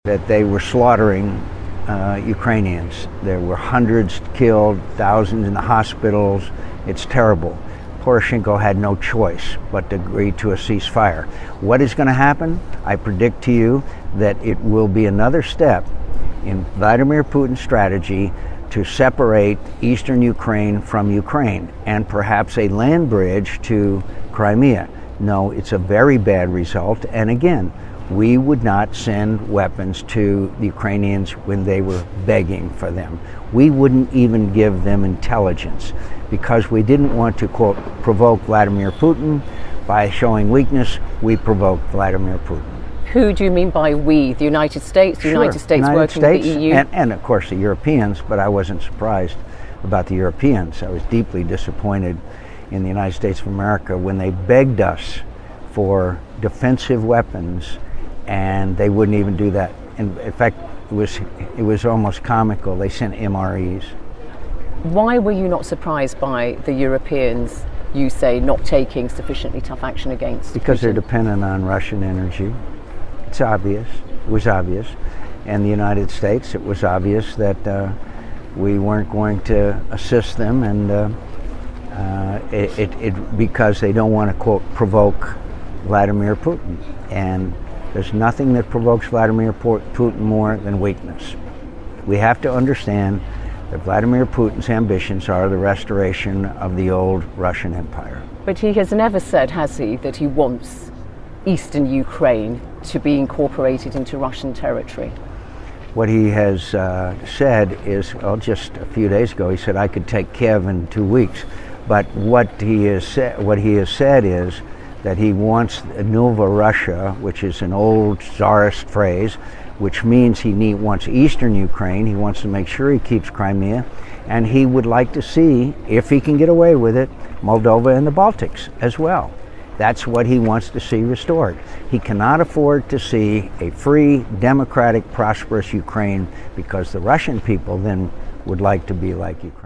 that they were slaughtering Ukrainians. There were hundreds killed, thousands in the hospitals. It's terrible. Poroshenko had no choice but to agree to a ceasefire. What is going to happen? I predict to you that it will be another step in Vladimir Putin's strategy to separate eastern Ukraine from Ukraine and perhaps a land bridge to Crimea. No, it's a very bad result. And again, we would not send weapons to the Ukrainians when they were begging for them. We wouldn't even give them intelligence because we didn't want to, quote, provoke Vladimir Putin. By showing weakness, we provoked Vladimir Putin. Who do you mean by we? The United States? The United States working with the EU? And of course the Europeans, but I wasn't surprised about the Europeans. I was deeply disappointed in the United States of America when they begged us for defensive weapons, and they wouldn't even do that. In fact, it was almost comical. They sent MREs. Why were you not surprised by the Europeans, you say, not taking sufficiently tough action against Because Putin? They're dependent on Russian energy. It's obvious. It was obvious. And the United States, it was obvious that we weren't going to assist them, and because they don't want to, quote, provoke Vladimir Putin. And there's nothing that provokes Vladimir Putin more than weakness. We have to understand that Vladimir Putin's ambitions are the restoration of the old Russian Empire. But he has never said, has he, that he wants eastern Ukraine to be incorporated into Russian territory? What he has said is, well, just a few days ago, he said, I could take Kiev in 2 weeks. But what he has said is that he wants Nova Russia, which is an old czarist phrase, which means he wants eastern Ukraine. He wants to make sure he keeps Crimea, and he would like to see, if he can get away with it, Moldova and the Baltics as well. That's what he wants to see restored. He cannot afford to see a free, democratic, prosperous Ukraine, because the Russian people then would like to be like Ukraine.